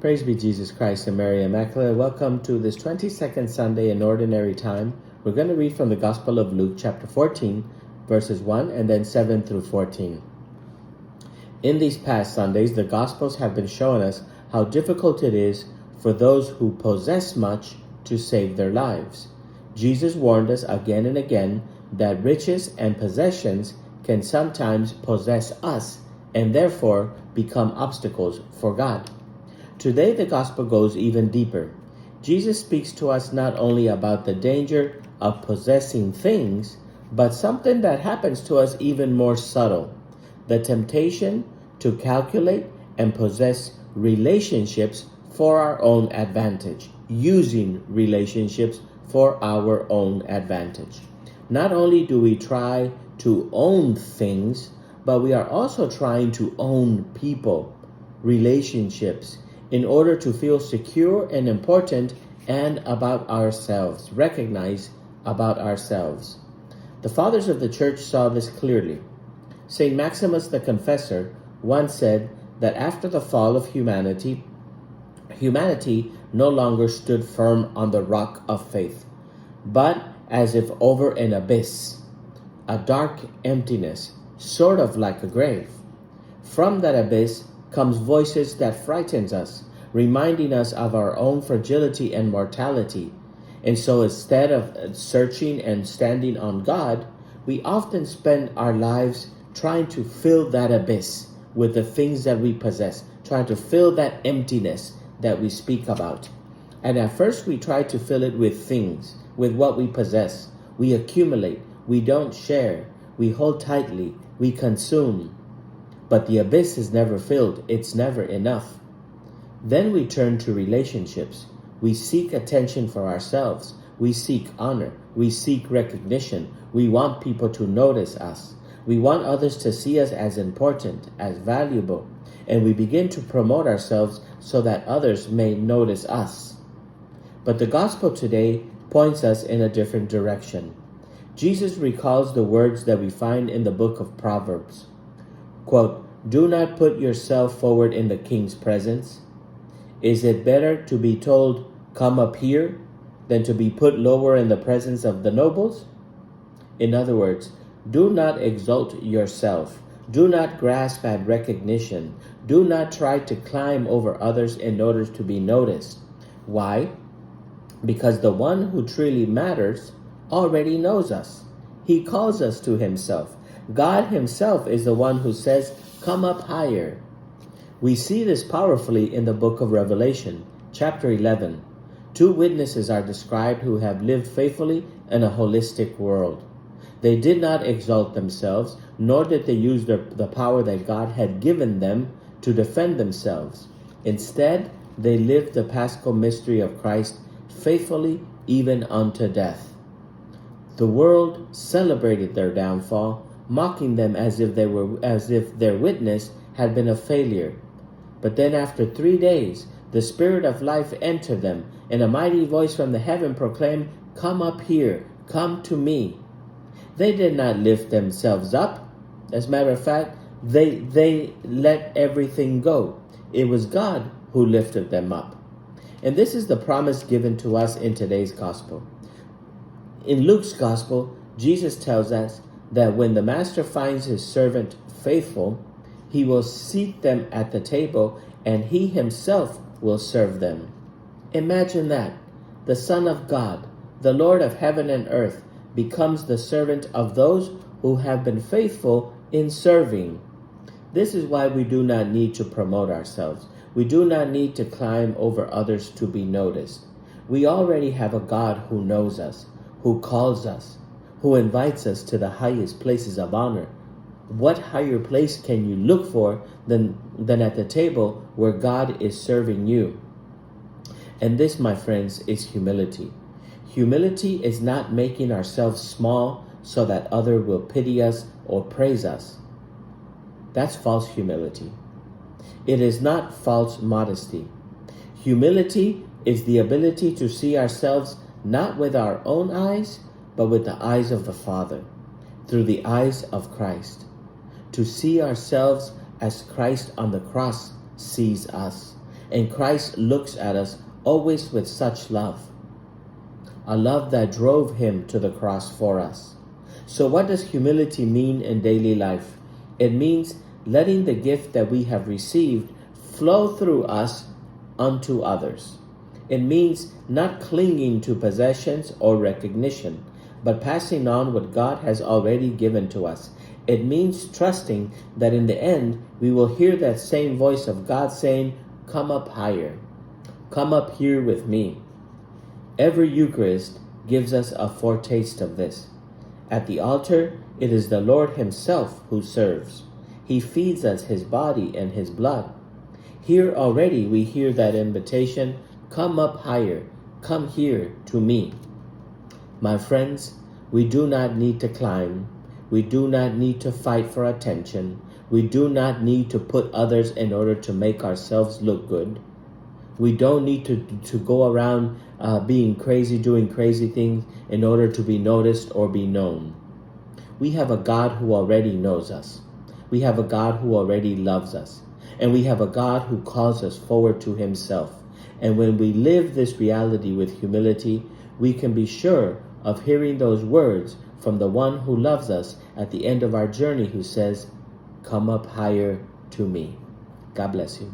Praise be Jesus Christ and Mary Immaculate. Welcome to this 22nd Sunday in Ordinary Time. We're going to read from the Gospel of Luke, chapter 14, verses 1 and then 7 through 14. In these past Sundays, the Gospels have been showing us how difficult it is for those who possess much to save their lives. Jesus warned us again and again that riches and possessions can sometimes possess us and therefore become obstacles for God. Today, the gospel goes even deeper. Jesus speaks to us not only about the danger of possessing things, but something that happens to us even more subtle: the temptation to calculate and possess relationships for our own advantage, using relationships for our own advantage. Not only do we try to own things, but we are also trying to own people, relationships, in order to feel secure and important and about ourselves, recognize about ourselves. The fathers of the church saw this clearly. St. Maximus the Confessor once said that after the fall of humanity no longer stood firm on the rock of faith, but as if over an abyss, a dark emptiness, sort of like a grave. From that abyss comes voices that frightens us, reminding us of our own fragility and mortality. And so instead of searching and standing on God, we often spend our lives trying to fill that abyss with the things that we possess, trying to fill that emptiness that we speak about. And at first we try to fill it with things, with what we possess. We accumulate, we don't share, we hold tightly, we consume. But the abyss is never filled. It's never enough. Then we turn to relationships. We seek attention for ourselves. We seek honor. We seek recognition. We want people to notice us. We want others to see us as important, as valuable. And we begin to promote ourselves so that others may notice us. But the gospel today points us in a different direction. Jesus recalls the words that we find in the book of Proverbs. Quote, "Do not put yourself forward in the king's presence. Is it better to be told, 'Come up here,' than to be put lower in the presence of the nobles?" In other words, do not exalt yourself. Do not grasp at recognition. Do not try to climb over others in order to be noticed. Why? Because the one who truly matters already knows us. He calls us to himself. God himself is the one who says, "Come up higher." We see this powerfully in the book of Revelation, chapter 11. Two witnesses are described who have lived faithfully in a holistic world. They did not exalt themselves, nor did they use the power that God had given them to defend themselves. Instead, they lived the paschal mystery of Christ faithfully even unto death. The world celebrated their downfall, mocking them as if their witness had been a failure. But then after 3 days, the Spirit of life entered them, and a mighty voice from the heaven proclaimed, "Come up here, come to me." They did not lift themselves up. As a matter of fact, they let everything go. It was God who lifted them up. And this is the promise given to us in today's gospel. In Luke's gospel, Jesus tells us that when the master finds his servant faithful, he will seat them at the table and he himself will serve them. Imagine that. The Son of God, the Lord of heaven and earth, becomes the servant of those who have been faithful in serving. This is why we do not need to promote ourselves. We do not need to climb over others to be noticed. We already have a God who knows us, who calls us, who invites us to the highest places of honor. What higher place can you look for than at the table where God is serving you? And this, my friends, is humility. Humility is not making ourselves small so that others will pity us or praise us. That's false humility. It is not false modesty. Humility is the ability to see ourselves not with our own eyes, but with the eyes of the Father, through the eyes of Christ. To see ourselves as Christ on the cross sees us, And Christ looks at us always with such love, a love that drove him to the cross for us. So what does humility mean in daily life? It means letting the gift that we have received flow through us unto others. It means not clinging to possessions or recognition, but passing on what God has already given to us. It means trusting that in the end, we will hear that same voice of God saying, "Come up higher. Come up here with me." Every Eucharist gives us a foretaste of this. At the altar, it is the Lord himself who serves. He feeds us his body and his blood. Here already we hear that invitation, "Come up higher, come here to me." My friends, we do not need to climb. We do not need to fight for attention. We do not need to put others in order to make ourselves look good. We don't need to go around being crazy, doing crazy things in order to be noticed or be known. We have a God who already knows us. We have a God who already loves us. And we have a God who calls us forward to himself. And when we live this reality with humility, we can be sure of hearing those words from the one who loves us at the end of our journey, who says, "Come up higher to me." God bless you.